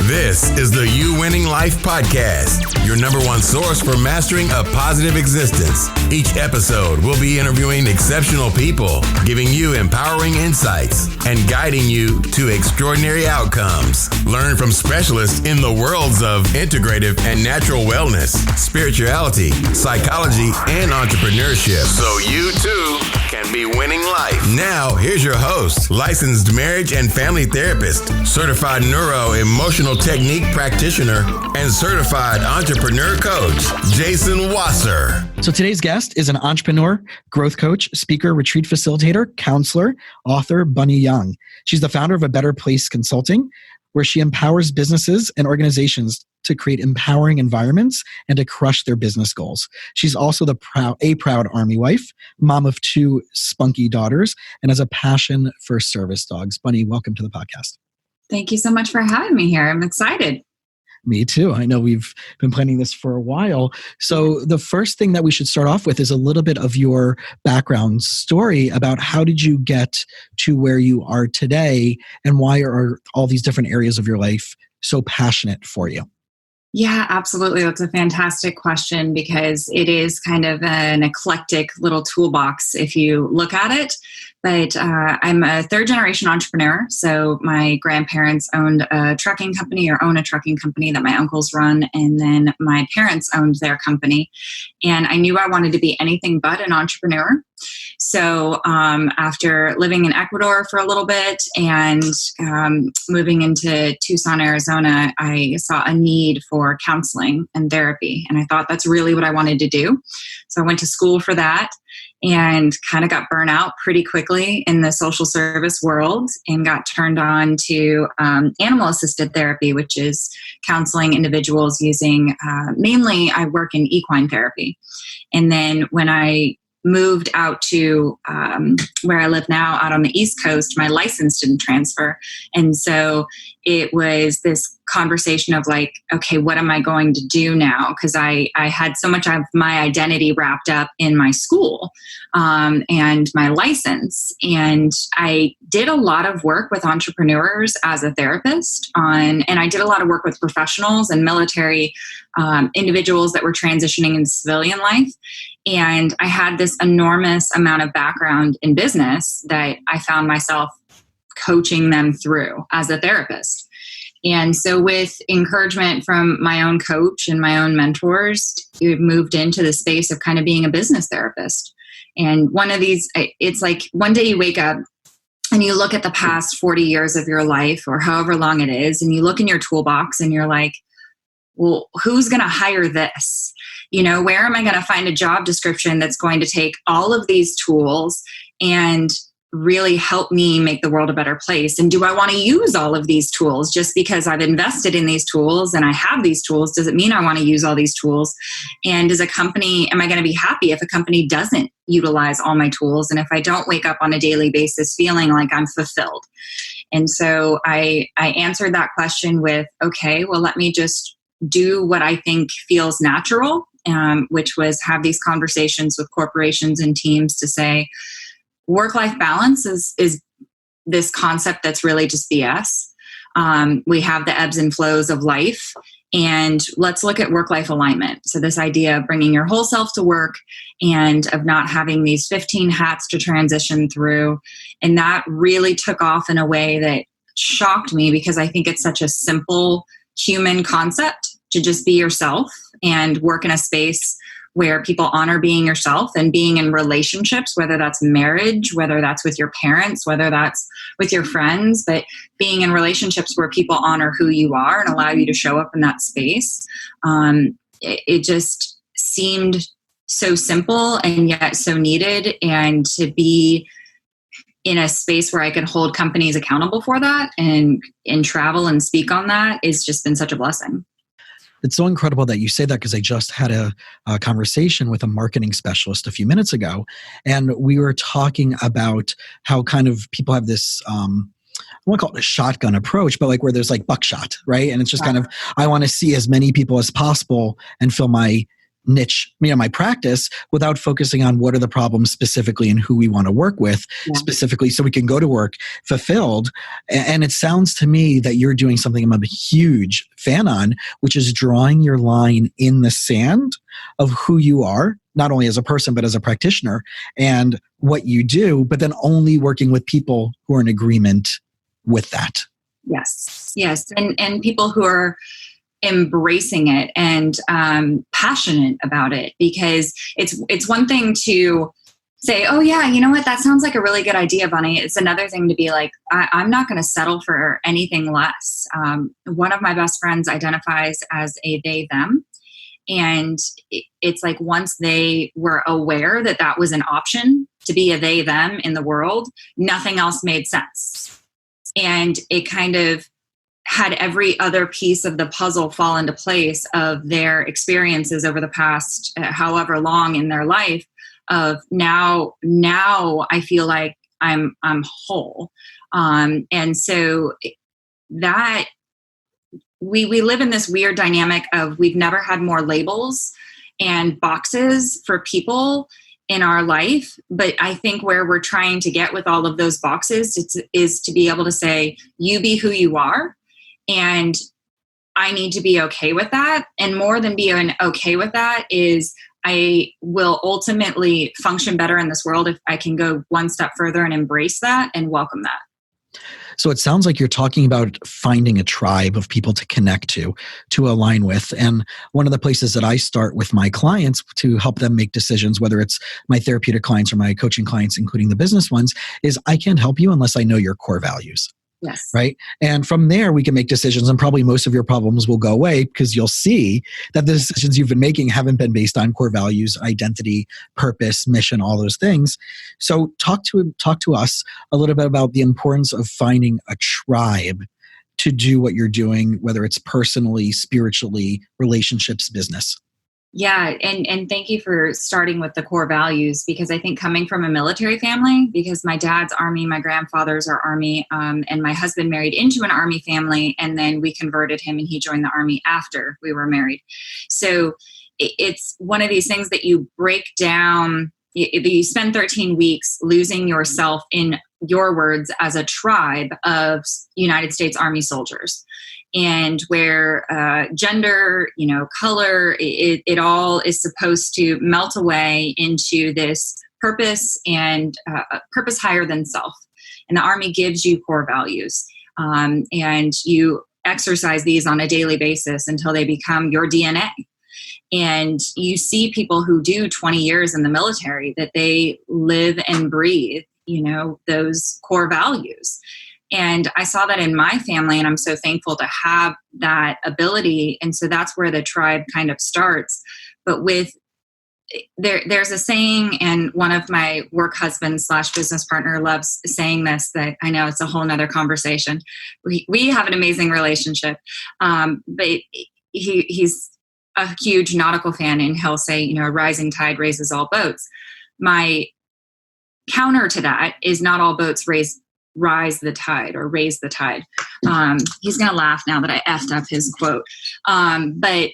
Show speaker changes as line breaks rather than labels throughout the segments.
This is the You Winning Life Podcast, your number one source for mastering a positive existence. Each episode will be interviewing exceptional people, giving you empowering insights, and guiding you to extraordinary outcomes. Learn from specialists in the worlds of integrative and natural wellness, spirituality, psychology, and entrepreneurship, so you too can be winning life. Now, here's your host, licensed marriage and family therapist, certified neuro-emotional technique practitioner, and certified entrepreneur coach, Jason Wasser.
So today's guest is an entrepreneur, growth coach, speaker, retreat facilitator, counselor, author, Bunny Young. She's the founder of A Better Place Consulting, where she empowers businesses and organizations to create empowering environments and to crush their business goals. She's also a proud Army wife, mom of 2 spunky daughters, and has a passion for service dogs. Bunny, welcome to the podcast.
Thank you so much for having me here. I'm excited.
Me too. I know we've been planning this for a while. So the first thing that we should start off with is a little bit of your background story about how did you get to where you are today, and why are all these different areas of your life so passionate for you?
Yeah, absolutely. That's a fantastic question because it is kind of an eclectic little toolbox if you look at it. But I'm a 3rd-generation entrepreneur. So my grandparents owned a trucking company, or own a trucking company that my uncles run. And then my parents owned their company. And I knew I wanted to be anything but an entrepreneur. So after living in Ecuador for a little bit and moving into Tucson, Arizona, I saw a need for counseling and therapy. And I thought that's really what I wanted to do. So I went to school for that and kind of got burnt out pretty quickly in the social service world and got turned on to animal-assisted therapy, which is counseling individuals using, mainly I work in equine therapy. And then when I moved out to where I live now out on the East Coast, my license didn't transfer. And so it was this conversation of like, okay, what am I going to do now? Because I had so much of my identity wrapped up in my school and my license. And I did a lot of work with entrepreneurs as a therapist and I did a lot of work with professionals and military individuals that were transitioning into civilian life. And I had this enormous amount of background in business that I found myself coaching them through as a therapist. And so with encouragement from my own coach and my own mentors, it moved into the space of kind of being a business therapist. And one of these, it's like one day you wake up and you look at the past 40 years of your life or however long it is, and you look in your toolbox and you're like, well, who's going to hire this? You know, where am I going to find a job description that's going to take all of these tools and really help me make the world a better place? And do I want to use all of these tools just because I've invested in these tools and I have these tools? Does it mean I want to use all these tools? And as a company, am I going to be happy if a company doesn't utilize all my tools? And if I don't wake up on a daily basis feeling like I'm fulfilled? And so I answered that question with, okay, well, let me just do what I think feels natural, which was have these conversations with corporations and teams to say, work-life balance is this concept that's really just BS. We have the ebbs and flows of life, and let's look at work-life alignment. So this idea of bringing your whole self to work and of not having these 15 hats to transition through. And that really took off in a way that shocked me because I think it's such a simple human concept to just be yourself and work in a space where people honor being yourself and being in relationships, whether that's marriage, whether that's with your parents, whether that's with your friends, but being in relationships where people honor who you are and allow you to show up in that space. It just seemed so simple and yet so needed. And to be in a space where I could hold companies accountable for that and travel and speak on that has just been such a blessing.
It's so incredible that you say that because I just had a conversation with a marketing specialist a few minutes ago, and we were talking about how kind of people have this, I want to call it a shotgun approach, but like where there's like buckshot, right? And it's just kind of, I want to see as many people as possible and fill my niche, my practice without focusing on what are the problems specifically and who we want to work with specifically so we can go to work fulfilled. And it sounds to me that you're doing something I'm a huge fan on, which is drawing your line in the sand of who you are, not only as a person, but as a practitioner and what you do, but then only working with people who are in agreement with that.
Yes. And people who are embracing it and passionate about it, because it's one thing to say, oh yeah, you know what, that sounds like a really good idea, Bunny. It's another thing to be like, I'm not going to settle for anything less. One of my best friends identifies as a they, them. And it's like once they were aware that that was an option to be a they, them in the world, nothing else made sense. And it kind of had every other piece of the puzzle fall into place of their experiences over the past however long in their life of now I feel like I'm whole. And so that we live in this weird dynamic of we've never had more labels and boxes for people in our life. But I think where we're trying to get with all of those boxes is to be able to say, you be who you are. And I need to be okay with that. And more than being okay with that is I will ultimately function better in this world if I can go one step further and embrace that and welcome that.
So it sounds like you're talking about finding a tribe of people to connect to align with. And one of the places that I start with my clients to help them make decisions, whether it's my therapeutic clients or my coaching clients, including the business ones, is I can't help you unless I know your core values.
Yes.
Right. And from there, we can make decisions and probably most of your problems will go away because you'll see that the decisions you've been making haven't been based on core values, identity, purpose, mission, all those things. So talk to us a little bit about the importance of finding a tribe to do what you're doing, whether it's personally, spiritually, relationships, business.
Yeah. And thank you for starting with the core values, because I think coming from a military family, because my dad's Army, my grandfather's are Army, and my husband married into an Army family, and then we converted him and he joined the Army after we were married. So it's one of these things that you break down, you spend 13 weeks losing yourself in your words as a tribe of United States Army soldiers. And where gender, color, it all is supposed to melt away into this purpose and purpose higher than self. And the Army gives you core values. And you exercise these on a daily basis until they become your DNA. And you see people who do 20 years in the military that they live and breathe, those core values. And I saw that in my family, and I'm so thankful to have that ability. And so that's where the tribe kind of starts. But there's a saying, and one of my work husbands / business partner loves saying this, that I know it's a whole nother conversation. We have an amazing relationship, but he's a huge nautical fan, and he'll say, a rising tide raises all boats. My counter to that is not all boats rise the tide or raise the tide. He's going to laugh now that I effed up his quote. But,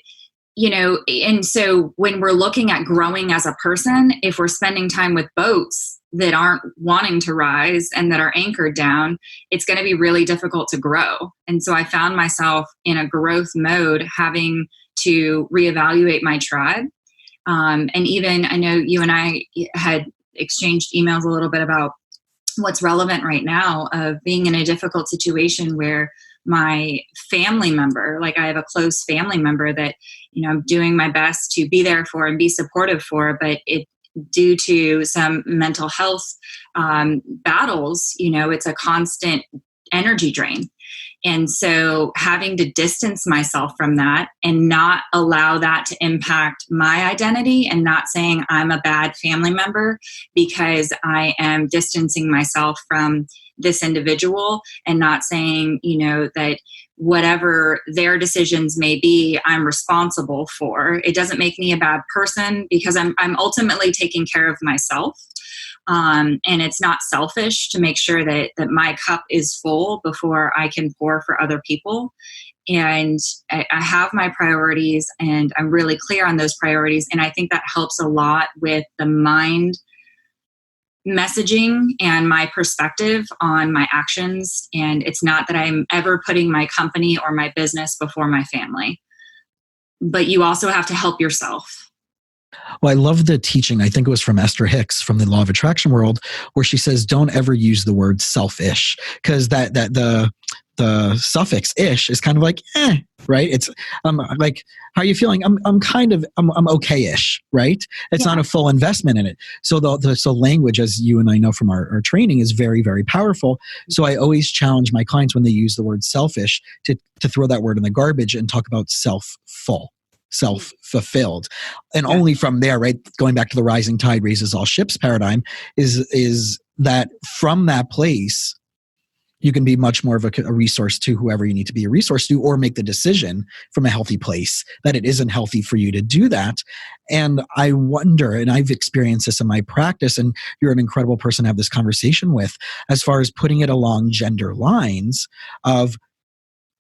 and so when we're looking at growing as a person, if we're spending time with boats that aren't wanting to rise and that are anchored down, it's going to be really difficult to grow. And so I found myself in a growth mode, having to reevaluate my tribe. And even I know you and I had exchanged emails a little bit about what's relevant right now of being in a difficult situation where my family member, like I have a close family member that, I'm doing my best to be there for and be supportive for, but due to some mental health battles, it's a constant energy drain. And so having to distance myself from that and not allow that to impact my identity, and not saying I'm a bad family member because I am distancing myself from this individual, and not saying, that whatever their decisions may be, I'm responsible for. It doesn't make me a bad person because I'm ultimately taking care of myself. And it's not selfish to make sure that my cup is full before I can pour for other people. And I have my priorities, and I'm really clear on those priorities. And I think that helps a lot with the mind messaging and my perspective on my actions. And it's not that I'm ever putting my company or my business before my family. But you also have to help yourself.
Well, I love the teaching. I think it was from Esther Hicks from the Law of Attraction world, where she says, don't ever use the word selfish, because the suffix ish is kind of like, right? It's like, how are you feeling? I'm okay-ish, right? It's not a full investment in it. So so language, as you and I know from our training, is very, very powerful. So I always challenge my clients when they use the word selfish to throw that word in the garbage and talk about self-fulfilled. And only from there, right, going back to the rising tide raises all ships paradigm, is that from that place, you can be much more of a resource to whoever you need to be a resource to, or make the decision from a healthy place that it isn't healthy for you to do that. And I wonder, and I've experienced this in my practice, and you're an incredible person to have this conversation with, as far as putting it along gender lines of,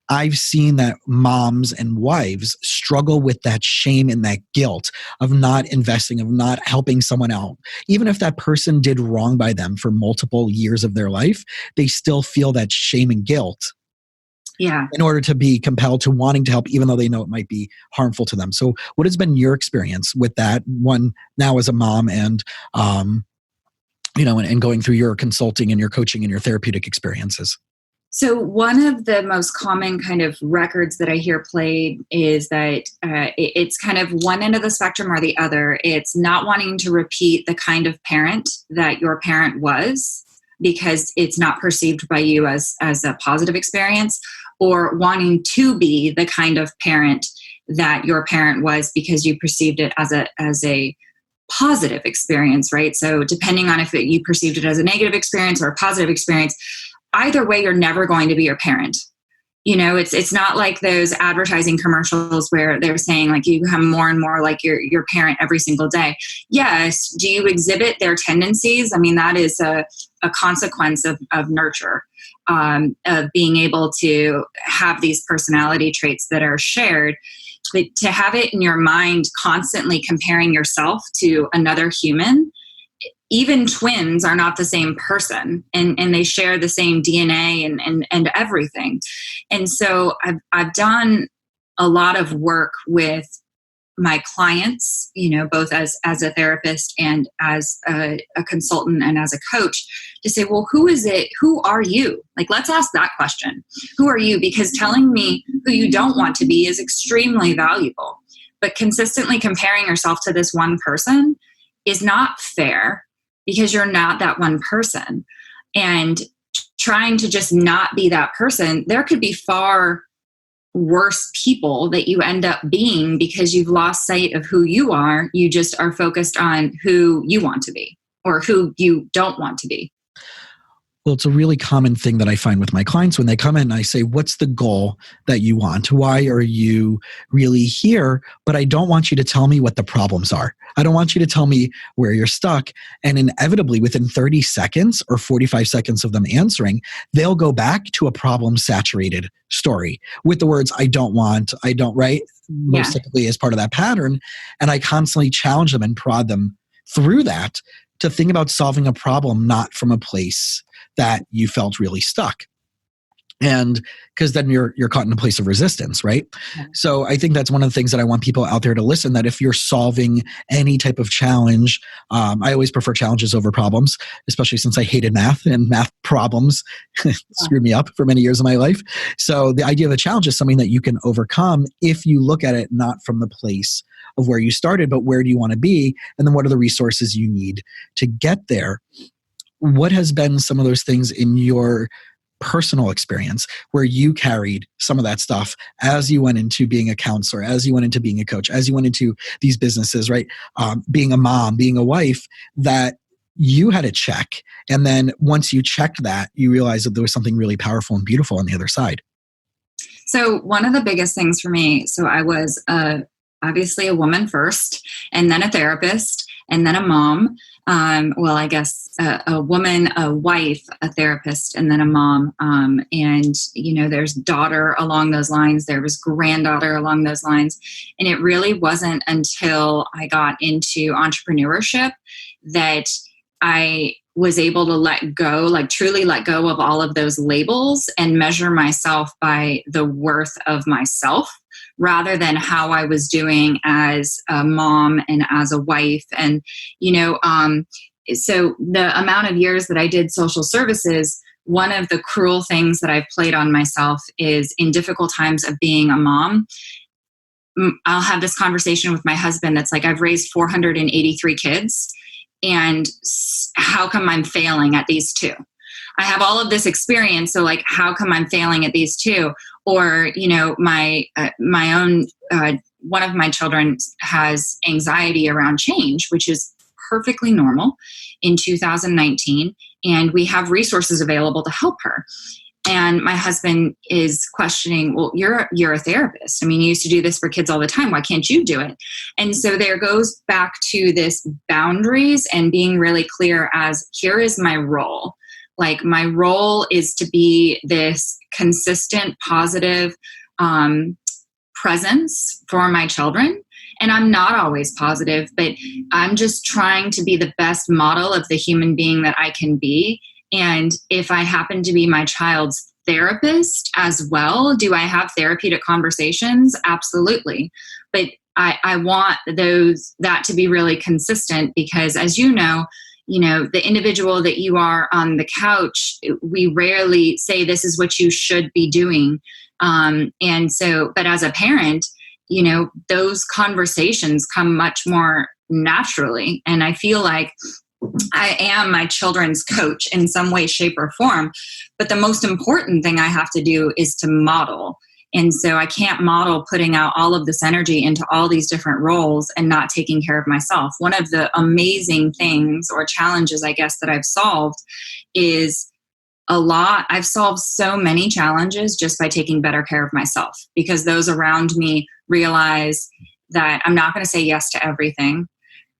I've seen that moms and wives struggle with that shame and that guilt of not investing, of not helping someone out. Even if that person did wrong by them for multiple years of their life, they still feel that shame and guilt. Yeah. In order to be compelled to wanting to help, even though they know it might be harmful to them. So what has been your experience with that one now as a mom and, and going through your consulting and your coaching and your therapeutic experiences?
So one of the most common kind of records that I hear played is that it's kind of one end of the spectrum or the other. It's not wanting to repeat the kind of parent that your parent was because it's not perceived by you as a positive experience, or wanting to be the kind of parent that your parent was because you perceived it as a positive experience, right? So depending on if you perceived it as a negative experience or a positive experience, either way, you're never going to be your parent. It's not like those advertising commercials where they're saying like you become more and more like your parent every single day. Yes. Do you exhibit their tendencies? I mean, that is a consequence of nurture, of being able to have these personality traits that are shared. But to have it in your mind constantly comparing yourself to another human, even twins are not the same person, and they share the same DNA and everything. And so I've done a lot of work with my clients, both as a therapist and as a consultant and as a coach, to say, well, who is it? Who are you? Like, let's ask that question. Who are you? Because telling me who you don't want to be is extremely valuable. But consistently comparing yourself to this one person is not fair, because you're not that one person. And trying to just not be that person, there could be far worse people that you end up being because you've lost sight of who you are. You just are focused on who you want to be or who you don't want to be.
Well, it's a really common thing that I find with my clients when they come in. I say, what's the goal that you want? Why are you really here? But I don't want you to tell me what the problems are. I don't want you to tell me where you're stuck. And inevitably, within 30 seconds or 45 seconds of them answering, they'll go back to a problem-saturated story with the words, I don't want, I don't, right? Most typically as part of that pattern. And I constantly challenge them and prod them through that to think about solving a problem, not from a place that you felt really stuck. And because then you're caught in a place of resistance, right? Yeah. So I think that's one of the things that I want people out there to listen, that if you're solving any type of challenge, I always prefer challenges over problems, especially since I hated math, and math problems screwed me up for many years of my life. So the idea of a challenge is something that you can overcome if you look at it not from the place of where you started, but where do you want to be? And then what are the resources you need to get there? What has been some of those things in your personal experience where you carried some of that stuff as you went into being a counselor, as you went into being a coach, as you went into these businesses, right? Being a mom, being a wife, that you had to check. And then once you checked that, you realized that there was something really powerful and beautiful on the other side.
So one of the biggest things for me, so I was a obviously a woman first, and then a therapist, and then a mom. Well, I guess a woman, a wife, a therapist, and then a mom. And, there's daughter along those lines. There was granddaughter along those lines. And it really wasn't until I got into entrepreneurship that I was able to let go, like truly let go of all of those labels and measure myself by the worth of myself rather than how I was doing as a mom and as a wife. And, so the amount of years that I did social services, one of the cruel things that I've played on myself is in difficult times of being a mom, I'll have this conversation with my husband that's like, I've raised 483 kids. And how come I'm failing at these two? I have all of this experience. So like, how come I'm failing at these two? Or, my own, one of my children has anxiety around change, which is perfectly normal in 2019. And we have resources available to help her. And my husband is questioning, well, you're a therapist. I mean, you used to do this for kids all the time. Why can't you do it? And so there goes back to this boundaries and being really clear as here is my role. Like my role is to be this consistent, positive presence for my children. And I'm not always positive, but I'm just trying to be the best model of the human being that I can be. And if I happen to be my child's therapist as well, do I have therapeutic conversations? Absolutely. But I want that to be really consistent because as the individual that you are on the couch, we rarely say this is what you should be doing. But as a parent, those conversations come much more naturally. And I feel like I am my children's coach in some way, shape, or form. But the most important thing I have to do is to model. And so I can't model putting out all of this energy into all these different roles and not taking care of myself. One of the amazing things or challenges, I guess, that I've solved is I've solved so many challenges just by taking better care of myself because those around me realize that I'm not going to say yes to everything.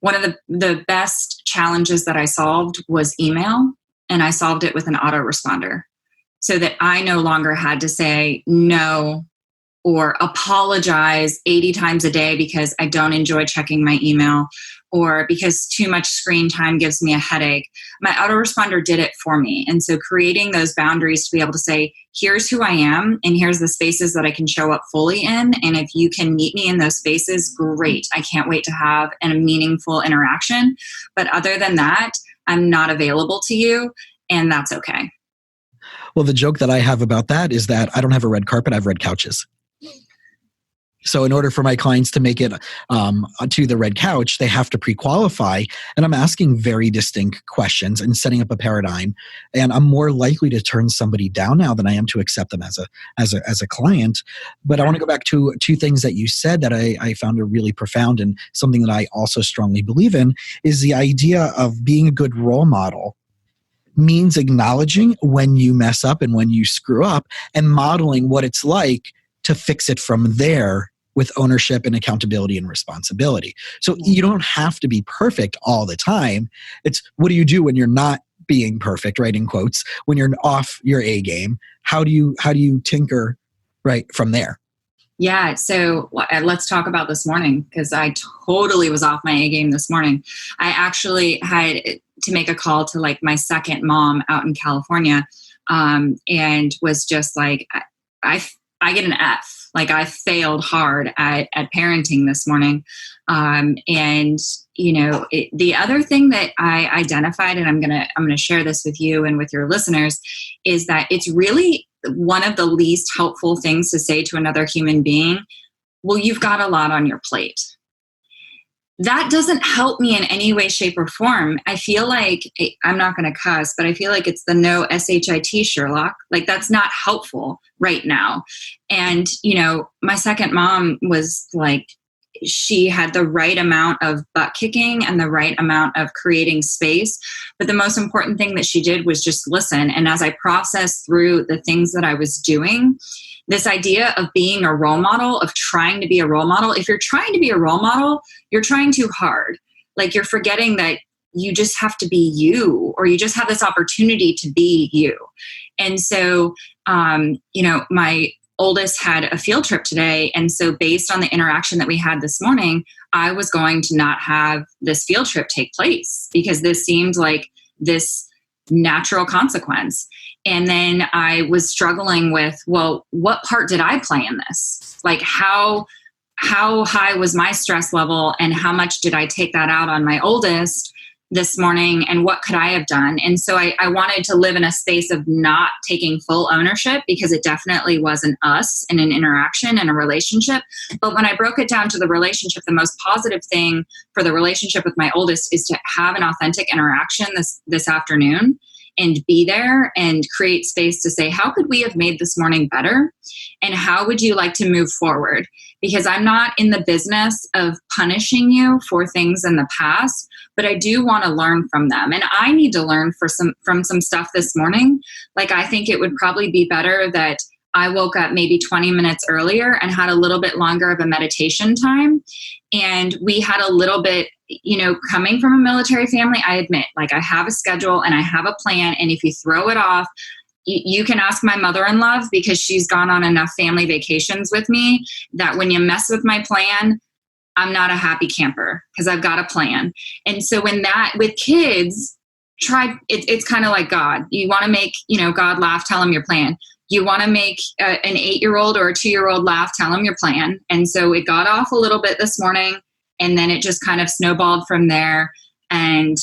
One of the best challenges that I solved was email, and I solved it with an autoresponder so that I no longer had to say no or apologize 80 times a day because I don't enjoy checking my email or because too much screen time gives me a headache. My autoresponder did it for me. And so creating those boundaries to be able to say, here's who I am and here's the spaces that I can show up fully in. And if you can meet me in those spaces, great. I can't wait to have a meaningful interaction. But other than that, I'm not available to you, and that's okay.
Well, the joke that I have about that is that I don't have a red carpet, I have red couches. So in order for my clients to make it to the red couch, they have to pre-qualify. And I'm asking very distinct questions and setting up a paradigm. And I'm more likely to turn somebody down now than I am to accept them as a client. But I want to go back to two things that you said that I found are really profound and something that I also strongly believe in is the idea of being a good role model means acknowledging when you mess up and when you screw up and modeling what it's like to fix it from there with ownership and accountability and responsibility. So you don't have to be perfect all the time. It's what do you do when you're not being perfect, right, in quotes, when you're off your A game? How do you tinker right from there?
Yeah. So let's talk about this morning because I totally was off my A game this morning. I actually had to make a call to like my second mom out in California and was just like, I get an F. Like I failed hard at parenting this morning. The other thing that I identified, and I'm gonna share this with you and with your listeners, is that it's really one of the least helpful things to say to another human being. Well, you've got a lot on your plate. That doesn't help me in any way, shape, or form. I feel like, I'm not going to cuss, but I feel like it's the no SHIT Sherlock. Like that's not helpful right now. And, my second mom was like, she had the right amount of butt kicking and the right amount of creating space. But the most important thing that she did was just listen. And as I processed through the things that I was doing, this idea of being a role model, of trying to be a role model, if you're trying to be a role model, you're trying too hard. Like, you're forgetting that you just have to be you, or you just have this opportunity to be you. And so, my oldest had a field trip today. And so based on the interaction that we had this morning, I was going to not have this field trip take place because this seemed like this natural consequence. And then I was struggling with, well, what part did I play in this? Like, how high was my stress level, and how much did I take that out on my oldest this morning, and what could I have done? And so I wanted to live in a space of not taking full ownership, because it definitely wasn't us in an interaction and a relationship. But when I broke it down to the relationship, the most positive thing for the relationship with my oldest is to have an authentic interaction this afternoon and be there and create space to say, how could we have made this morning better? And how would you like to move forward? Because I'm not in the business of punishing you for things in the past, but I do want to learn from them. And I need to learn from some stuff this morning. Like, I think it would probably be better that I woke up maybe 20 minutes earlier and had a little bit longer of a meditation time. And we had a little bit, coming from a military family, I admit, like, I have a schedule and I have a plan. And if you throw it off, you can ask my mother-in-law, because she's gone on enough family vacations with me, that when you mess with my plan, I'm not a happy camper, because I've got a plan. And so with kids, it's kind of like God. You want to make, God laugh, tell him your plan. You want to make an 8-year-old or a 2-year-old laugh, tell them your plan. And so it got off a little bit this morning, and then it just kind of snowballed from there. And,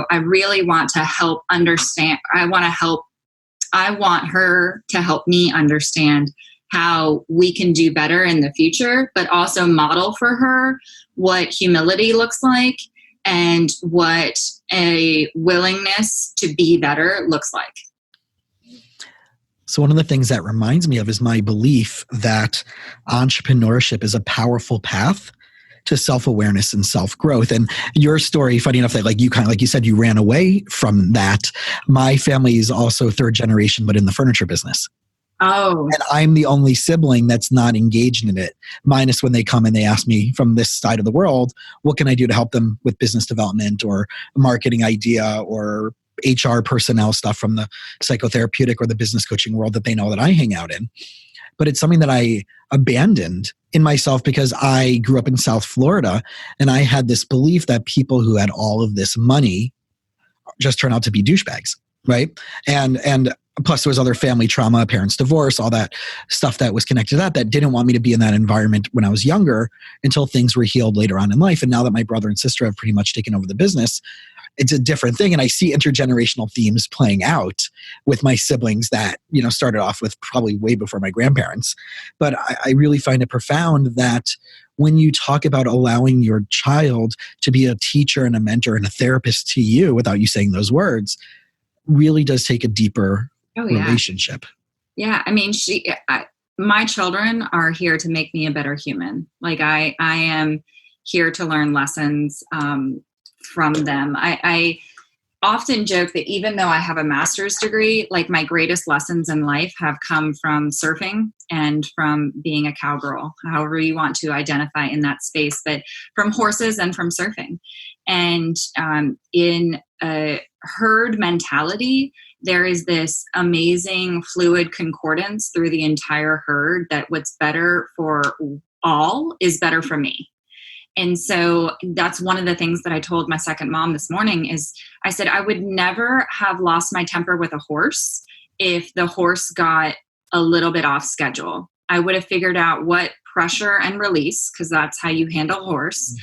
I really want to help understand. I want her to help me understand how we can do better in the future, but also model for her what humility looks like and what a willingness to be better looks like.
So one of the things that reminds me of is my belief that entrepreneurship is a powerful path to self-awareness and self-growth. And your story, funny enough, that like you said, you ran away from that. My family is also third generation, but in the furniture business.
Oh.
And I'm the only sibling that's not engaged in it, minus when they come and they ask me from this side of the world, what can I do to help them with business development or a marketing idea or HR personnel stuff from the psychotherapeutic or the business coaching world that they know that I hang out in. But it's something that I abandoned in myself because I grew up in South Florida, and I had this belief that people who had all of this money just turn out to be douchebags, right? And plus there was other family trauma, parents' divorce, all that stuff that was connected to that didn't want me to be in that environment when I was younger until things were healed later on in life. And now that my brother and sister have pretty much taken over the business, it's a different thing. And I see intergenerational themes playing out with my siblings that, started off with probably way before my grandparents. But I really find it profound that when you talk about allowing your child to be a teacher and a mentor and a therapist to you without you saying those words, really does take a deeper relationship.
Yeah. I mean, my children are here to make me a better human. Like I am here to learn lessons, from them. I often joke that even though I have a master's degree, like my greatest lessons in life have come from surfing and from being a cowgirl, however you want to identify in that space, but from horses and from surfing. And in a herd mentality, there is this amazing fluid concordance through the entire herd that what's better for all is better for me. And so that's one of the things that I told my second mom this morning is I said, I would never have lost my temper with a horse if the horse got a little bit off schedule. I would have figured out what pressure and release, because that's how you handle a horse,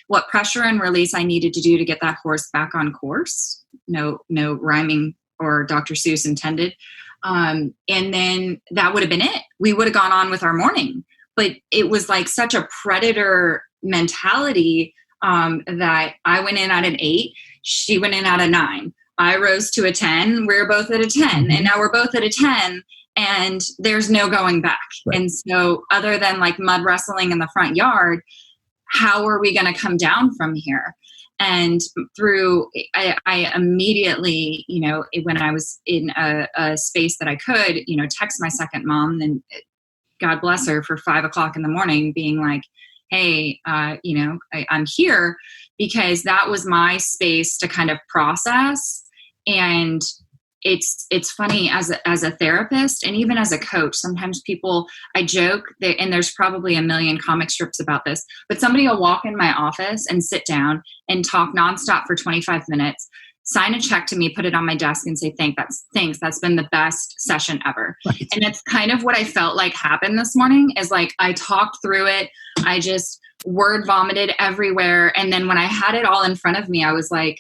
what pressure and release I needed to do to get that horse back on course. No rhyming or Dr. Seuss intended. And then that would have been it. We would have gone on with our morning. But it was like such a predator mentality that I went in at an 8, she went in at a 9. I rose to a 10, we're both at a 10, and now we're both at a 10, and there's no going back. Right. And so other than like mud wrestling in the front yard, how are we going to come down from here? And I immediately, when I was in a space that I could, text my second mom, and God bless her, for 5 o'clock in the morning, being like, hey, I'm here, because that was my space to kind of process. And it's funny, as a therapist and even as a coach, sometimes I joke that, and there's probably a million comic strips about this, but somebody will walk in my office and sit down and talk nonstop for 25 minutes, sign a check to me, put it on my desk, and say, thanks. That's been the best session ever. Right. And it's kind of what I felt like happened this morning, is like, I talked through it. I just word vomited everywhere. And then when I had it all in front of me, I was like,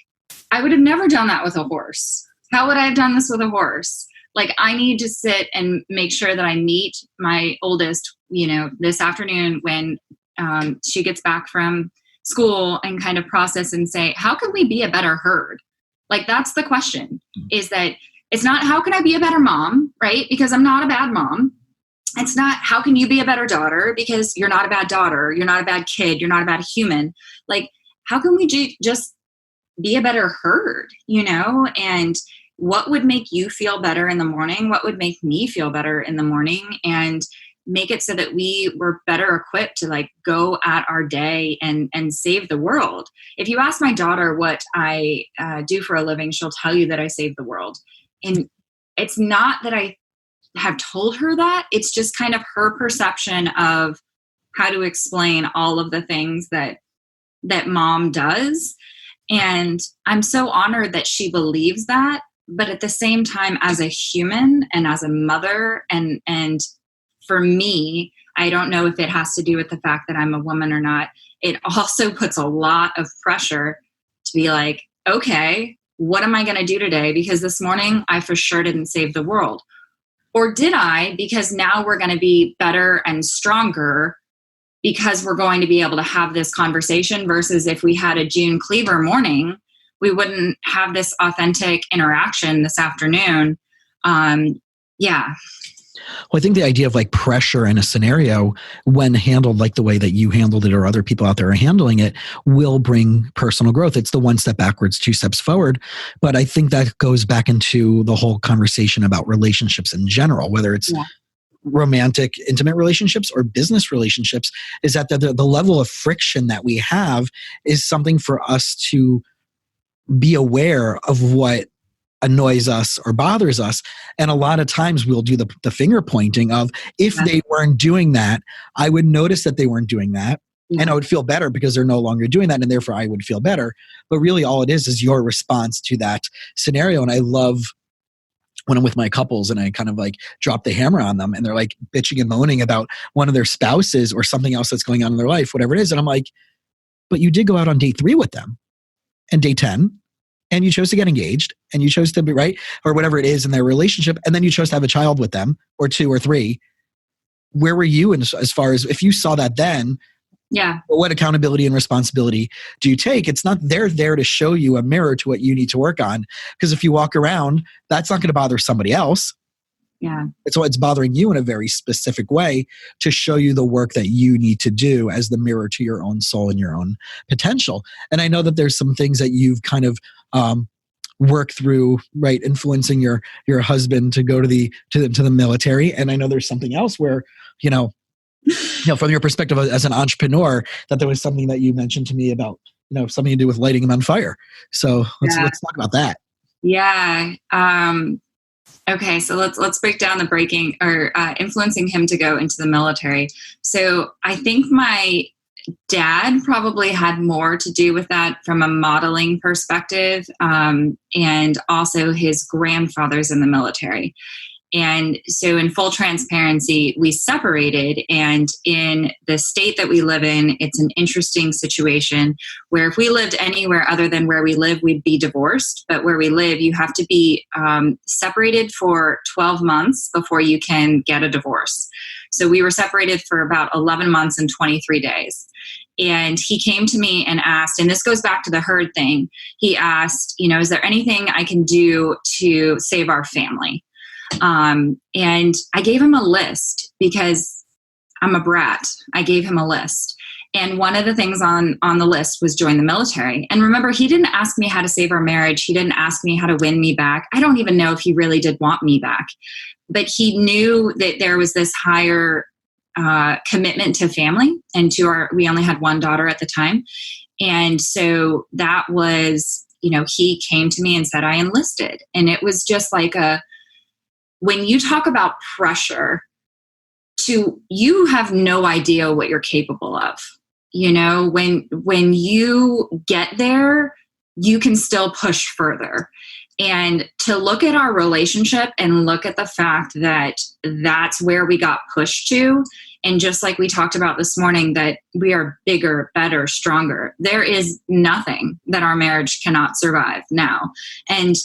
I would have never done that with a horse. How would I have done this with a horse? Like, I need to sit and make sure that I meet my oldest, this afternoon when she gets back from school, and kind of process and say, how can we be a better herd? Like, that's the question, is that it's not, how can I be a better mom, right? Because I'm not a bad mom. It's not, how can you be a better daughter? Because you're not a bad daughter. You're not a bad kid. You're not a bad human. Like, how can we just be a better herd, and what would make you feel better in the morning? What would make me feel better in the morning? And make it so that we were better equipped to like go at our day and save the world. If you ask my daughter what I do for a living, she'll tell you that I save the world. And it's not that I have told her that, it's just kind of her perception of how to explain all of the things that mom does. And I'm so honored that she believes that. But at the same time, as a human and as a mother, and for me, I don't know if it has to do with the fact that I'm a woman or not, it also puts a lot of pressure to be like, okay, what am I going to do today? Because this morning I for sure didn't save the world. Or did I? Because now we're going to be better and stronger, because we're going to be able to have this conversation, versus if we had a June Cleaver morning, we wouldn't have this authentic interaction this afternoon. Yeah.
Well, I think the idea of like pressure in a scenario, when handled like the way that you handled it or other people out there are handling it, will bring personal growth. It's the one step backwards, 2 steps forward. But I think that goes back into the whole conversation about relationships in general, whether it's romantic, intimate relationships or business relationships, is that the level of friction that we have is something for us to be aware of what annoys us or bothers us. And a lot of times we'll do the finger pointing of, if they weren't doing that, I would notice that they weren't doing that. And I would feel better because they're no longer doing that. And therefore I would feel better. But really all it is your response to that scenario. And I love when I'm with my couples and I kind of like drop the hammer on them and they're like bitching and moaning about one of their spouses or something else that's going on in their life, whatever it is. And I'm like, but you did go out on day 3 with them and day 10. And you chose to get engaged, and you chose to be right, or whatever it is in their relationship. And then you chose to have a child with them, or 2 or 3. Where were you as far as, if you saw that then, what accountability and responsibility do you take? It's not, they're there to show you a mirror to what you need to work on. Because if you walk around, that's not going to bother somebody else.
Yeah.
It's bothering you in a very specific way to show you the work that you need to do as the mirror to your own soul and your own potential. And I know that there's some things that you've kind of worked through, right? Influencing your husband to go to the military. And I know there's something else where, from your perspective as an entrepreneur, that there was something that you mentioned to me about, something to do with lighting him on fire. So let's talk about that.
Yeah. Okay, so let's break down the breaking or influencing him to go into the military. So I think my dad probably had more to do with that from a modeling perspective, and also his grandfather's in the military. And so in full transparency, we separated, and in the state that we live in, it's an interesting situation where if we lived anywhere other than where we live, we'd be divorced. But where we live, you have to be separated for 12 months before you can get a divorce. So we were separated for about 11 months and 23 days. And he came to me and asked, and this goes back to the herd thing. He asked, is there anything I can do to save our family? And I gave him a list because I'm a brat. I gave him a list. And one of the things on the list was join the military. And remember, he didn't ask me how to save our marriage. He didn't ask me how to win me back. I don't even know if he really did want me back. But he knew that there was this higher commitment to family and to we only had one daughter at the time. And so that was, he came to me and said, I enlisted. And it was just like when you talk about pressure, you have no idea what you're capable of. When you get there, you can still push further. And to look at our relationship and look at the fact that that's where we got pushed to, and just like we talked about this morning, that we are bigger, better, stronger. There is nothing that our marriage cannot survive now. And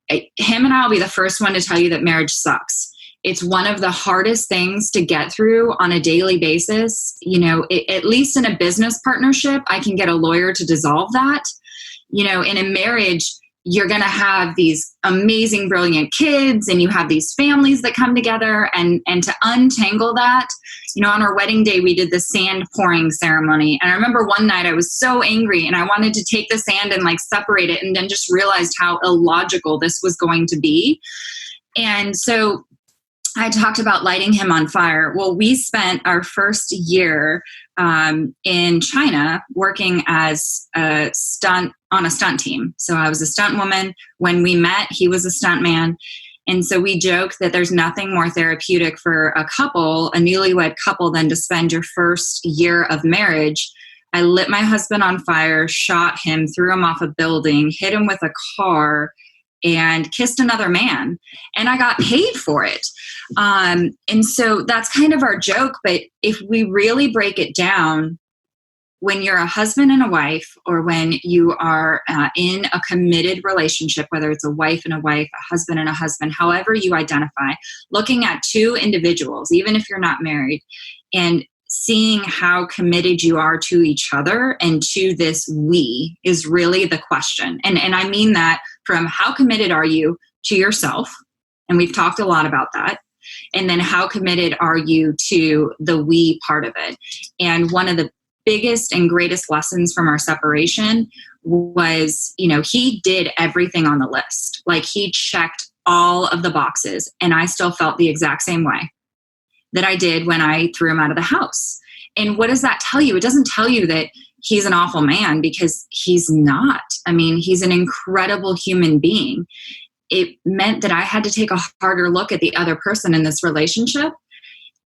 him and I will be the first one to tell you that marriage sucks. It's one of the hardest things to get through on a daily basis. At least in a business partnership, I can get a lawyer to dissolve that. In a marriage, you're going to have these amazing, brilliant kids, and you have these families that come together, and to untangle that, on our wedding day, we did the sand pouring ceremony. And I remember one night I was so angry and I wanted to take the sand and separate it, and then just realized how illogical this was going to be. And so I talked about lighting him on fire. Well, we spent our first year in China working as on a stunt team. So I was a stunt woman. When we met, he was a stunt man. And so we joke that there's nothing more therapeutic for a newlywed couple, than to spend your first year of marriage. I lit my husband on fire, shot him, threw him off a building, hit him with a car, and kissed another man. And I got paid for it. And so that's kind of our joke. But if we really break it down, when you're a husband and a wife, or when you are in a committed relationship, whether it's a wife and a wife, a husband and a husband, however you identify, looking at two individuals, even if you're not married, and seeing how committed you are to each other and to this we is really the question. And I mean that from how committed are you to yourself? And we've talked a lot about that. And then how committed are you to the we part of it? And one of the biggest and greatest lessons from our separation was, he did everything on the list. He checked all of the boxes, and I still felt the exact same way that I did when I threw him out of the house. And what does that tell you? It doesn't tell you that he's an awful man, because he's not. I mean, he's an incredible human being. It meant that I had to take a harder look at the other person in this relationship.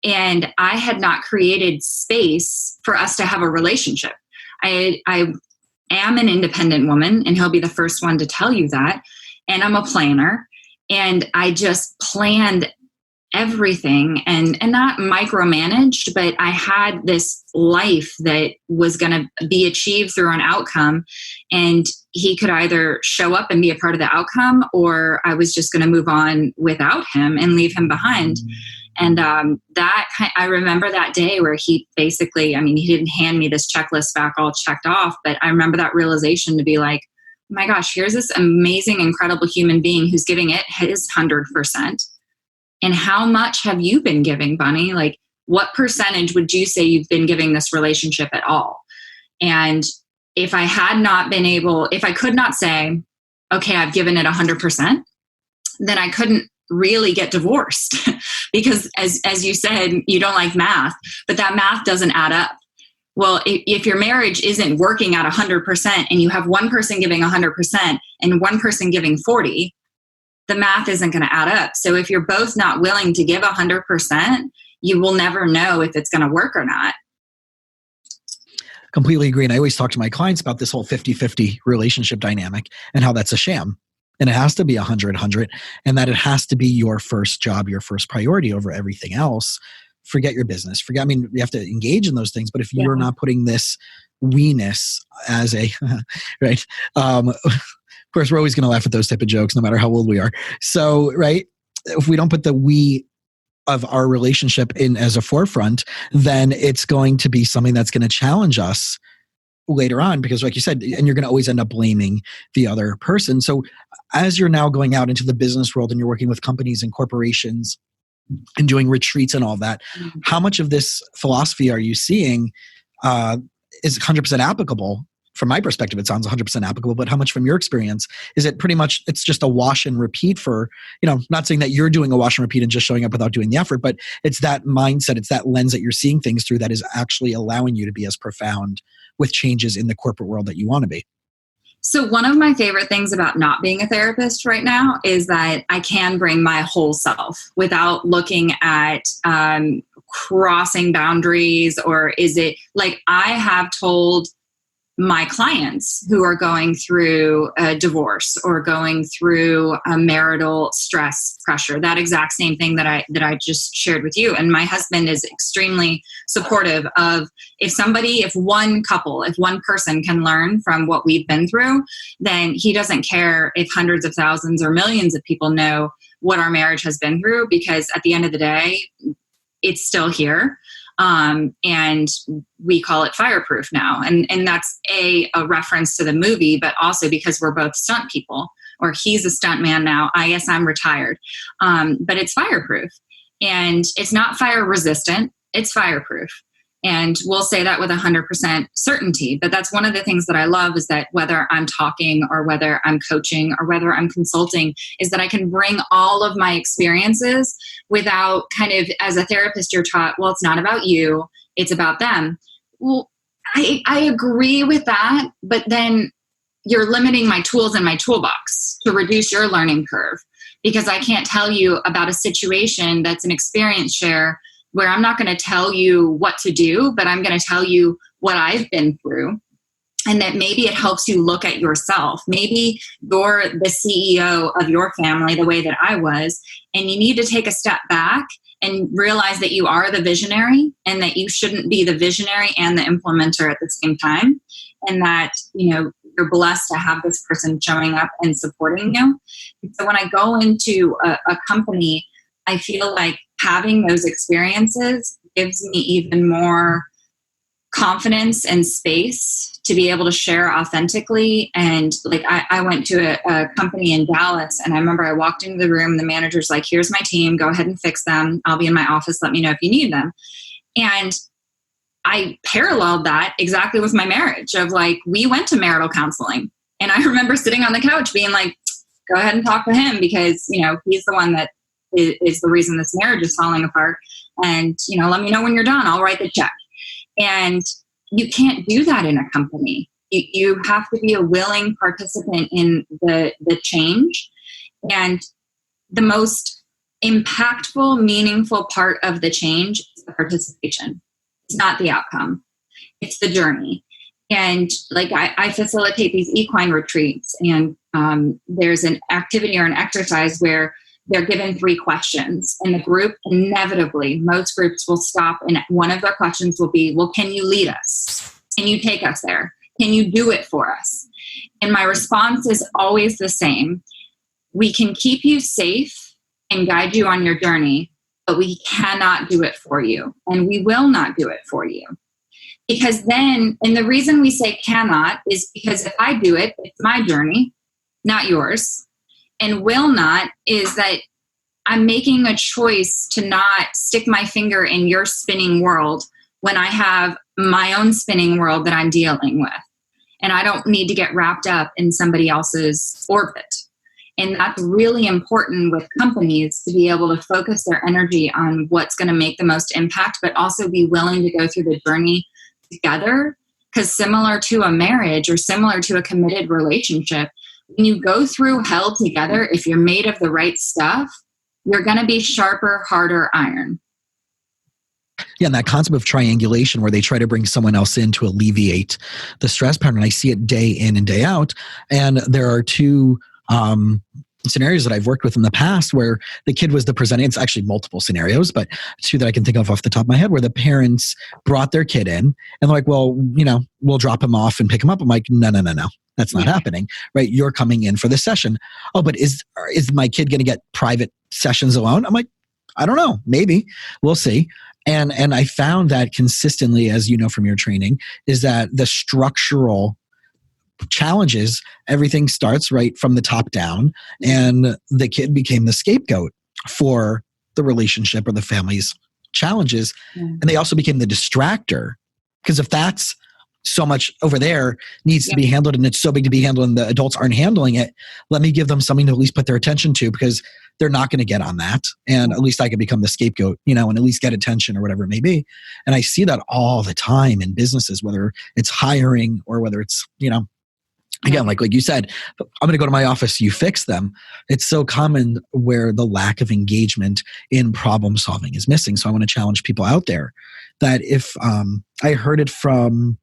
And I had not created space for us to have a relationship. I am an independent woman, and he'll be the first one to tell you that. And I'm a planner. And I just planned everything and not micromanaged, but I had this life that was going to be achieved through an outcome. And he could either show up and be a part of the outcome, or I was just going to move on without him and leave him behind. And I remember that day where he basically, he didn't hand me this checklist back all checked off, but I remember that realization to be like, oh my gosh, here's this amazing, incredible human being who's giving it his 100%. And how much have you been giving, Bunny? What percentage would you say you've been giving this relationship at all? And if I could not say, okay, I've given it 100%, then I couldn't really get divorced because as you said, you don't like math, but that math doesn't add up. Well, if your marriage isn't working at 100% and you have one person giving 100% and one person giving 40, the math isn't going to add up. So if you're both not willing to give 100%, you will never know if it's going to work or not.
Completely agree. And I always talk to my clients about this whole 50-50 relationship dynamic and how that's a sham. And it has to be 100, and that it has to be your first job, your first priority over everything else. Forget your business. You have to engage in those things. But if you're not putting this we-ness as a, right? Of course, we're always going to laugh at those type of jokes, no matter how old we are. So, right? If we don't put the we of our relationship in as a forefront, then it's going to be something that's going to challenge us later on, because like you said, and you're going to always end up blaming the other person. So as you're now going out into the business world and you're working with companies and corporations and doing retreats and all that, how much of this philosophy are you seeing is 100% applicable. From my perspective, it sounds 100% applicable, but how much from your experience is it pretty much, it's just a wash and repeat for, not saying that you're doing a wash and repeat and just showing up without doing the effort, but it's that mindset, it's that lens that you're seeing things through that is actually allowing you to be as profound with changes in the corporate world that you want to be.
So one of my favorite things about not being a therapist right now is that I can bring my whole self without looking at crossing boundaries, or is it like I have told my clients who are going through a divorce or going through a marital stress pressure, that exact same thing that I just shared with you. And my husband is extremely supportive of if one person can learn from what we've been through, then he doesn't care if hundreds of thousands or millions of people know what our marriage has been through, because at the end of the day, it's still here. And we call it fireproof now. And that's a reference to the movie, but also because we're both stunt people, or he's a stunt man now. Yes, I'm retired. But it's fireproof, and it's not fire resistant. It's fireproof. And we'll say that with 100% certainty. But that's one of the things that I love, is that whether I'm talking or whether I'm coaching or whether I'm consulting, is that I can bring all of my experiences without kind of, as a therapist, you're taught, well, it's not about you, it's about them. Well, I agree with that, but then you're limiting my tools in my toolbox to reduce your learning curve, because I can't tell you about a situation that's an experience share where I'm not going to tell you what to do, but I'm going to tell you what I've been through, and that maybe it helps you look at yourself. Maybe you're the CEO of your family the way that I was, and you need to take a step back and realize that you are the visionary, and that you shouldn't be the visionary and the implementer at the same time. And that, you're blessed to have this person showing up and supporting you. And so when I go into a company, I feel like having those experiences gives me even more confidence and space to be able to share authentically. And like I went to a company in Dallas, and I remember I walked into the room, the manager's like, here's my team, go ahead and fix them. I'll be in my office. Let me know if you need them. And I paralleled that exactly with my marriage of like, we went to marital counseling, and I remember sitting on the couch being like, go ahead and talk to him, because, he's the one that is the reason this marriage is falling apart. And, let me know when you're done. I'll write the check. And you can't do that in a company. You have to be a willing participant in the change. And the most impactful, meaningful part of the change is the participation. It's not the outcome. It's the journey. And like I facilitate these equine retreats, and there's an activity or an exercise where they're given 3 questions, and the group, inevitably, most groups will stop, and one of their questions will be, well, can you lead us? Can you take us there? Can you do it for us? And my response is always the same. We can keep you safe and guide you on your journey, but we cannot do it for you, and we will not do it for you. Because then, and the reason we say cannot is because if I do it, it's my journey, not yours. And will not is that I'm making a choice to not stick my finger in your spinning world when I have my own spinning world that I'm dealing with. And I don't need to get wrapped up in somebody else's orbit. And that's really important with companies, to be able to focus their energy on what's going to make the most impact, but also be willing to go through the journey together. Because similar to a marriage or similar to a committed relationship, when you go through hell together, if you're made of the right stuff, you're going to be sharper, harder iron.
Yeah, and that concept of triangulation, where they try to bring someone else in to alleviate the stress pattern. I see it day in and day out. And there are 2 scenarios that I've worked with in the past where the kid was the presenting. It's actually multiple scenarios, but 2 that I can think of off the top of my head, where the parents brought their kid in and they're like, well, we'll drop him off and pick him up. I'm like, no. That's not happening, right? You're coming in for the session. Oh, but is my kid going to get private sessions alone? I'm like, I don't know. Maybe. We'll see. And I found that consistently, as you know from your training, is that the structural challenges, everything starts right from the top down, and the kid became the scapegoat for the relationship or the family's challenges. And they also became the distractor, because if that's so much over there needs to be handled, and it's so big to be handled, and the adults aren't handling it. Let me give them something to at least put their attention to, because they're not going to get on that. And at least I can become the scapegoat, and at least get attention or whatever it may be. And I see that all the time in businesses, whether it's hiring or whether it's, again, like you said, I'm going to go to my office, you fix them. It's so common where the lack of engagement in problem solving is missing. So I want to challenge people out there that if I heard it from,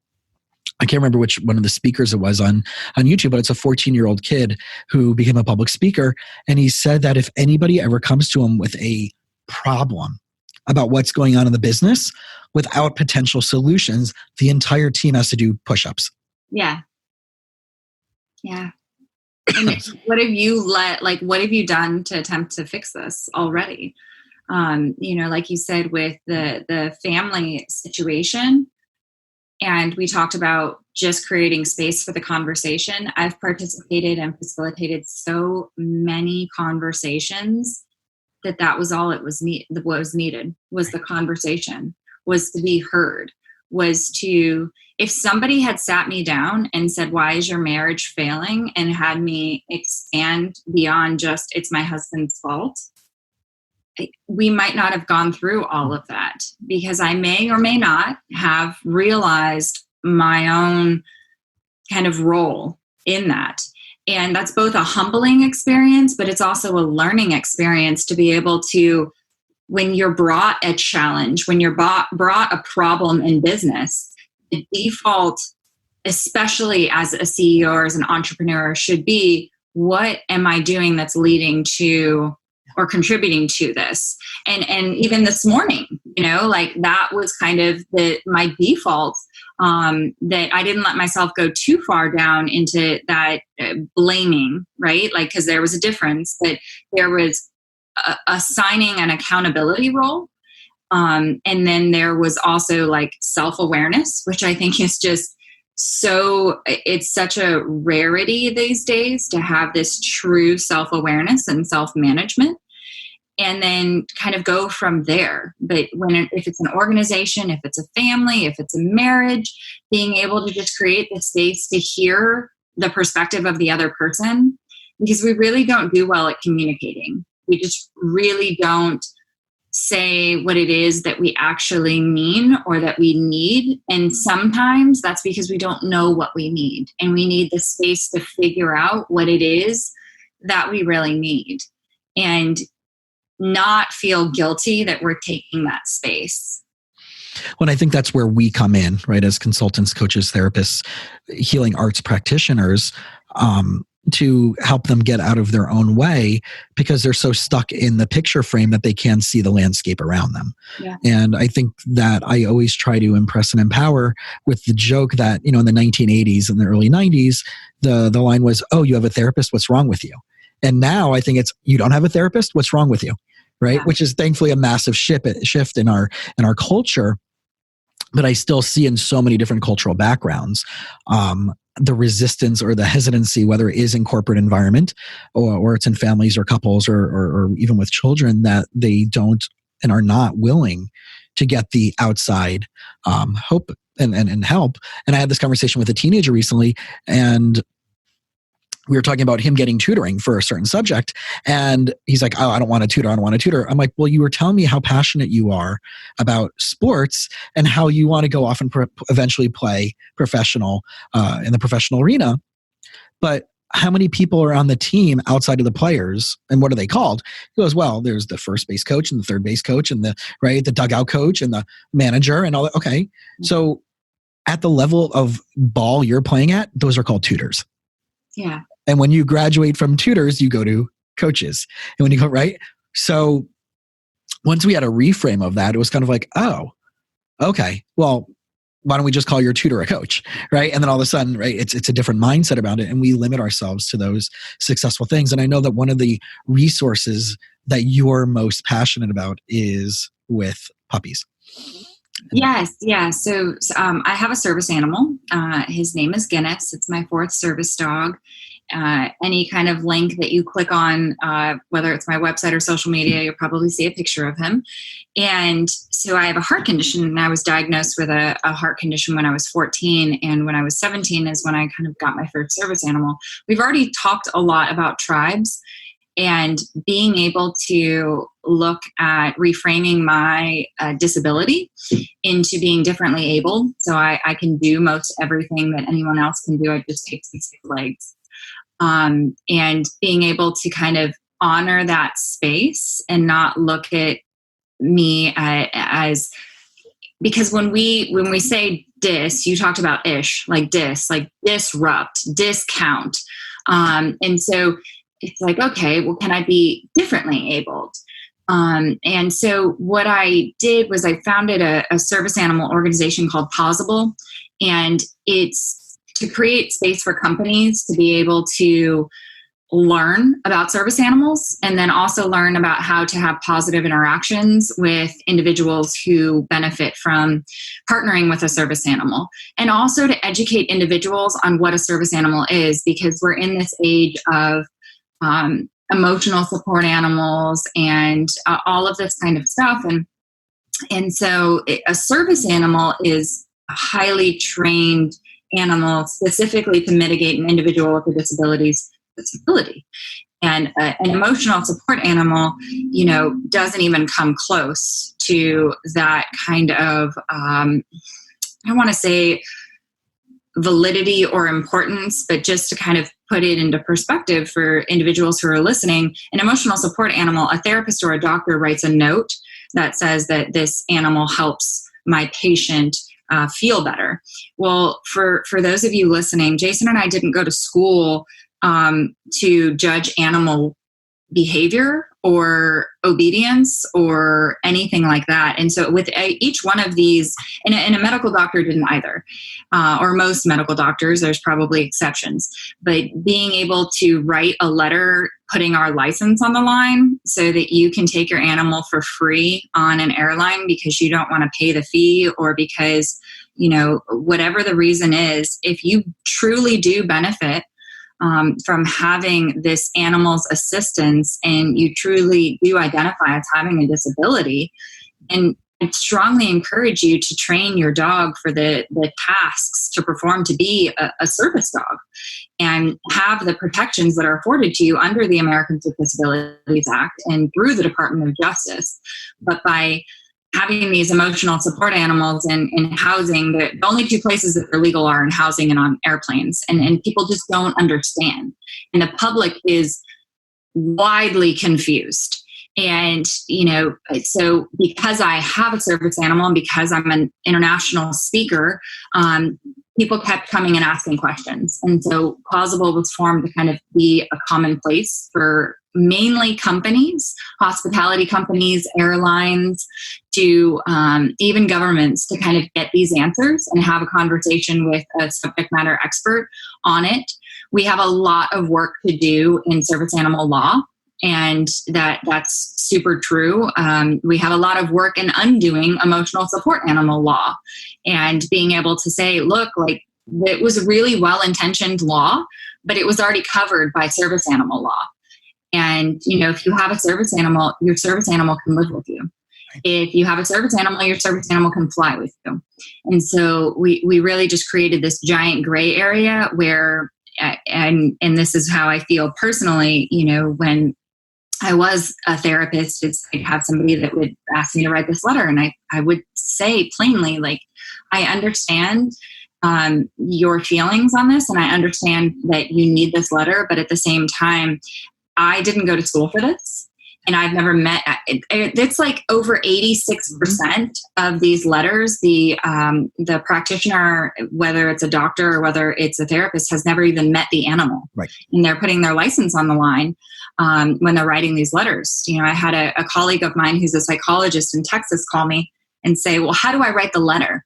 I can't remember which one of the speakers it was on YouTube, but it's a 14-year-old kid who became a public speaker. And he said that if anybody ever comes to him with a problem about what's going on in the business without potential solutions, the entire team has to do push-ups.
Yeah. Yeah. And what have you done to attempt to fix this already? Like you said, with the family situation, and we talked about just creating space for the conversation. I've participated and facilitated so many conversations that was all it was what was needed was the conversation, was to be heard, was to, if somebody had sat me down and said, why is your marriage failing? And had me expand beyond just, it's my husband's fault, we might not have gone through all of that, because I may or may not have realized my own kind of role in that. And that's both a humbling experience, but it's also a learning experience to be able to, when you're brought a challenge, when you're brought a problem in business, the default, especially as a CEO or as an entrepreneur, should be, what am I doing that's leading to or contributing to this? And even this morning, that was kind of my default, that I didn't let myself go too far down into that blaming, right? Because there was a difference, but there was assigning an accountability role. And then there was also self-awareness, which I think is just it's such a rarity these days to have this true self-awareness and self-management, and then kind of go from there. But if it's an organization, if it's a family, if it's a marriage, being able to just create the space to hear the perspective of the other person, because we really don't do well at communicating. We just really don't say what it is that we actually mean or that we need. And sometimes that's because we don't know what we need, and we need the space to figure out what it is that we really need, and not feel guilty that we're taking that space.
Well, I think that's where we come in, right? As consultants, coaches, therapists, healing arts practitioners, to help them get out of their own way, because they're so stuck in the picture frame that they can't see the landscape around them. Yeah. And I think that I always try to impress and empower with the joke that, in the 1980s and the early 90s, the line was, oh, you have a therapist, what's wrong with you? And now I think it's, you don't have a therapist, what's wrong with you? Right? Yeah. Which is thankfully a massive shift in our culture. But I still see in so many different cultural backgrounds, the resistance or the hesitancy, whether it is in corporate environment or it's in families or couples or even with children, that they don't and are not willing to get the outside hope and help. And I had this conversation with a teenager recently, and we were talking about him getting tutoring for a certain subject. And he's like, oh, I don't want a tutor. I'm like, well, you were telling me how passionate you are about sports and how you want to go off and eventually play professional in the professional arena. But how many people are on the team outside of the players, and what are they called? He goes, well, there's the first base coach and the third base coach and the dugout coach and the manager and all that. Okay. So at the level of ball you're playing at, those are called tutors.
Yeah.
And when you graduate from tutors, you go to coaches. And when you go, right? So once we had a reframe of that, it was kind of like, oh, okay, well, why don't we just call your tutor a coach, right? And then all of a sudden, right, it's a different mindset about it, and we limit ourselves to those successful things. And I know that one of the resources that you're most passionate about is with puppies.
Yes, yeah. So I have a service animal. His name is Guinness. It's my fourth service dog. any kind of link that you click on, whether it's my website or social media, you'll probably see a picture of him. And so I have a heart condition, and I was diagnosed with a heart condition when I was 14. And when I was 17 is when I kind of got my first service animal. We've already talked a lot about tribes, and being able to look at reframing my disability into being differently abled. So I can do most everything that anyone else can do. I just take 6 legs. And being able to kind of honor that space and not look at me as, because when we say dis, you talked about ish, like disrupt, discount. And so it's like, okay, well, can I be differently abled? And so what I did was I founded a service animal organization called Possible, and it's to create space for companies to be able to learn about service animals and then also learn about how to have positive interactions with individuals who benefit from partnering with a service animal, and also to educate individuals on what a service animal is, because we're in this age of emotional support animals and all of this kind of stuff. And so a service animal is a highly trained animal specifically to mitigate an individual with a disability. And an emotional support animal, doesn't even come close to that kind of, I don't want to say validity or importance, but just to kind of put it into perspective for individuals who are listening, an emotional support animal, a therapist or a doctor writes a note that says that this animal helps my patient feel better. Well, for those of you listening, Jason and I didn't go to school to judge animal behavior or obedience or anything like that. And so with each one of these, and a medical doctor didn't either, or most medical doctors, there's probably exceptions, but being able to write a letter putting our license on the line so that you can take your animal for free on an airline because you don't want to pay the fee, or because, whatever the reason is, if you truly do benefit from having this animal's assistance and you truly do identify as having a disability, and I strongly encourage you to train your dog for the tasks to perform to be a service dog and have the protections that are afforded to you under the Americans with Disabilities Act and through the Department of Justice. But by having these emotional support animals in housing, the only two places that are legal are in housing and on airplanes. And people just don't understand. And the public is widely confused. And, so because I have a service animal and because I'm an international speaker, people kept coming and asking questions. And so Plausible was formed to kind of be a common place for mainly companies, hospitality companies, airlines, to even governments to kind of get these answers and have a conversation with a subject matter expert on it. We have a lot of work to do in service animal law, and that's super true. We have a lot of work in undoing emotional support animal law and being able to say, look, like, it was a really well-intentioned law, but it was already covered by service animal law. And, if you have a service animal, your service animal can live with you. If you have a service animal, your service animal can fly with you. And so we really just created this giant gray area where, and this is how I feel personally, when I was a therapist, I'd have somebody that would ask me to write this letter. And I would say plainly, like, I understand your feelings on this, and I understand that you need this letter, but at the same time, I didn't go to school for this, and I've never met. It's like over 86% of these letters, the practitioner, whether it's a doctor or whether it's a therapist, has never even met the animal,
right?
And they're putting their license on the line when they're writing these letters. I had a colleague of mine who's a psychologist in Texas call me and say, "Well, how do I write the letter?"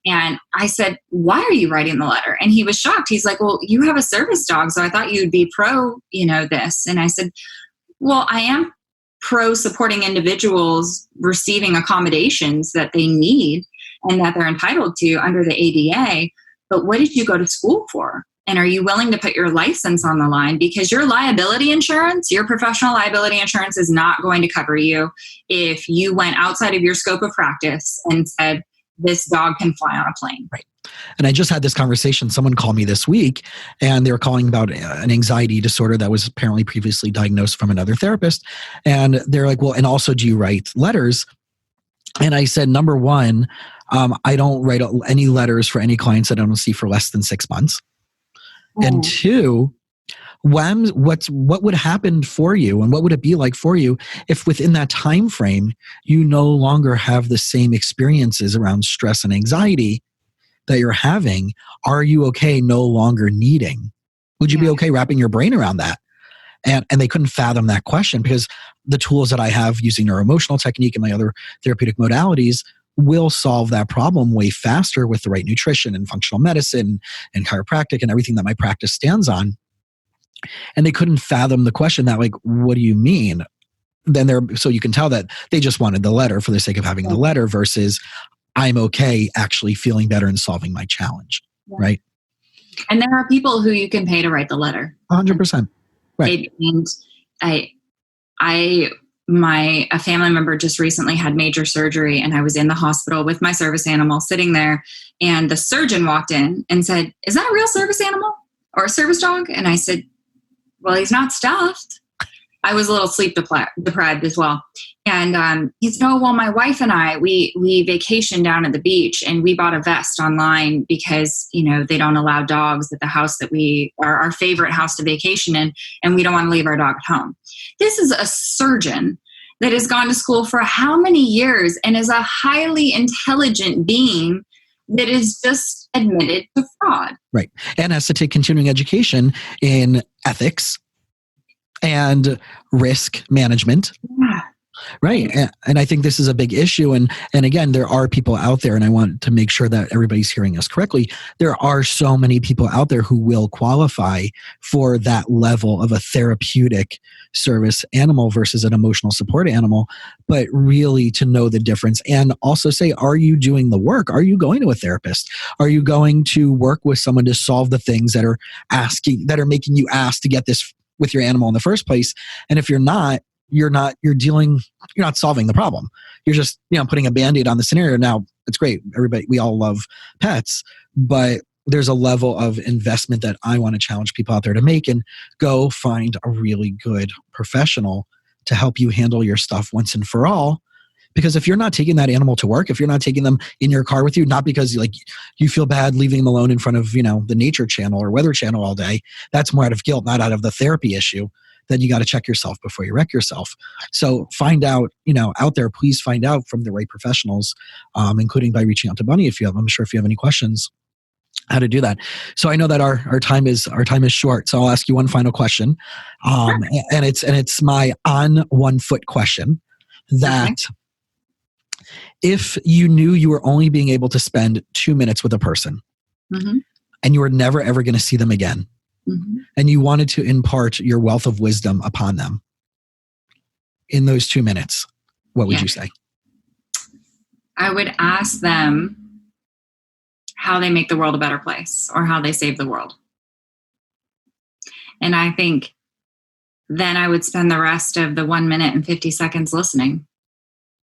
And I said, "Why are you writing the letter?" And he was shocked. He's like, "Well, you have a service dog, so I thought you'd be pro, this." And I said, "Well, I am pro supporting individuals receiving accommodations that they need and that they're entitled to under the ADA. But what did you go to school for? And are you willing to put your license on the line? Because your liability insurance, your professional liability insurance is not going to cover you if you went outside of your scope of practice and said, this dog can fly on a plane.
Right. And I just had this conversation. Someone called me this week and they were calling about an anxiety disorder that was apparently previously diagnosed from another therapist. And they're like, well, and also do you write letters? And I said, number one, I don't write any letters for any clients that I don't see for less than 6 months. And two, what would happen for you and what would it be like for you if within that time frame you no longer have the same experiences around stress and anxiety that you're having? Are you okay no longer needing? Would you be okay wrapping your brain around that? And they couldn't fathom that question because the tools that I have using neuroemotional technique and my other therapeutic modalities will solve that problem way faster with the right nutrition and functional medicine and chiropractic and everything that my practice stands on. And they couldn't fathom the question that, like, what do you mean? So you can tell that they just wanted the letter for the sake of having the letter versus I'm okay actually feeling better and solving my challenge, right?
And there are people who you can pay to write the letter.
100%. Right.
And a family member just recently had major surgery and I was in the hospital with my service animal sitting there and the surgeon walked in and said, is that a real service animal or a service dog? And I said, well, he's not stuffed. I was a little sleep deprived as well. And he said, oh, well, my wife and I, we vacationed down at the beach and we bought a vest online because, they don't allow dogs at the house that we are our favorite house to vacation in. And we don't want to leave our dog at home. This is a surgeon that has gone to school for how many years and is a highly intelligent being that is just admitted to fraud.
Right. And has to take continuing education in ethics and risk management.
Yeah.
Right. And I think this is a big issue. And again, there are people out there, and I want to make sure that everybody's hearing us correctly. There are so many people out there who will qualify for that level of a therapeutic service animal versus an emotional support animal, but really to know the difference and also say, are you doing the work? Are you going to a therapist? Are you going to work with someone to solve the things that are making you ask to get this with your animal in the first place? And if you're not solving the problem. You're just, putting a Band-Aid on the scenario. Now, it's great. We all love pets, but there's a level of investment that I want to challenge people out there to make and go find a really good professional to help you handle your stuff once and for all. Because if you're not taking that animal to work, if you're not taking them in your car with you, not because you feel bad leaving them alone in front of, the Nature Channel or Weather Channel all day, that's more out of guilt, not out of the therapy issue. Then you got to check yourself before you wreck yourself. So find out, out there, please find out from the right professionals, including by reaching out to Bunny I'm sure if you have any questions, how to do that. So I know that our time is short. So I'll ask you one final question. And it's my on 1 foot question that if you knew you were only being able to spend 2 minutes with a person and you were never ever going to see them again, and you wanted to impart your wealth of wisdom upon them in those 2 minutes, what would you say?
I would ask them how they make the world a better place or how they save the world. And I think then I would spend the rest of the 1 minute and 50 seconds listening,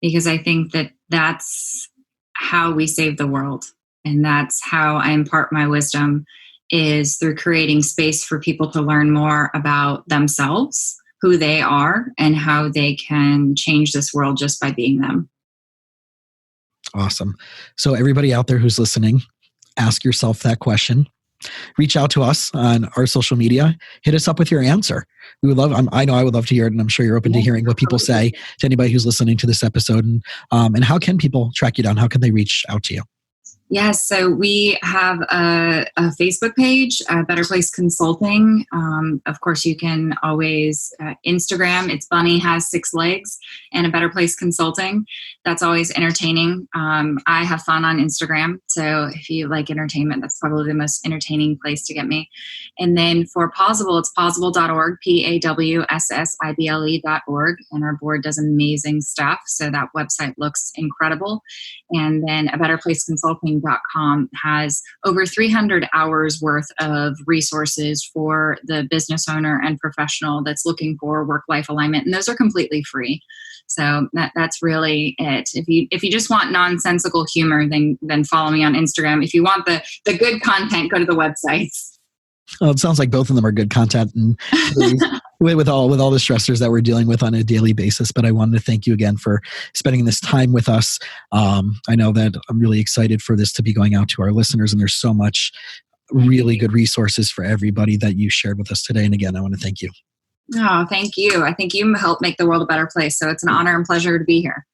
because I think that that's how we save the world. And that's how I impart my wisdom, is through creating space for people to learn more about themselves, who they are, and how they can change this world just by being them.
Awesome. So everybody out there who's listening, ask yourself that question. Reach out to us on our social media. Hit us up with your answer. We would love. I know I would love to hear it, and I'm sure you're open to hearing what people say to anybody who's listening to this episode. And how can people track you down? How can they reach out to you?
Yes, so we have a Facebook page, Better Place Consulting. Of course, you can always Instagram. It's Bunny Has 6 Legs and a Better Place Consulting. That's always entertaining. I have fun on Instagram, so if you like entertainment, that's probably the most entertaining place to get me. And then for Possible, it's possible.org, PAWSSIBLE.org, and our board does amazing stuff, so that website looks incredible. And then a Better Place Consulting businesswoman.com has over 300 hours worth of resources for the business owner and professional that's looking for work-life alignment. And those are completely free. So that's really it. If you just want nonsensical humor, then follow me on Instagram. If you want the good content, go to the websites.
Well, it sounds like both of them are good content, and with all the stressors that we're dealing with on a daily basis. But I wanted to thank you again for spending this time with us. I know that I'm really excited for this to be going out to our listeners, and there's so much really good resources for everybody that you shared with us today. And again, I want to thank you.
Oh, thank you. I think you help make the world a better place. So it's an honor and pleasure to be here.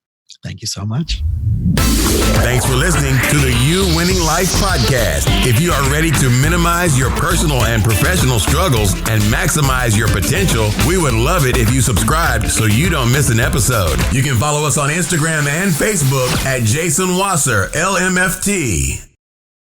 Thank you so much.
Thanks for listening to the You Winning Life podcast. If you are ready to minimize your personal and professional struggles and maximize your potential, we would love it if you subscribe so you don't miss an episode. You can follow us on Instagram and Facebook at Jason Wasser, LMFT.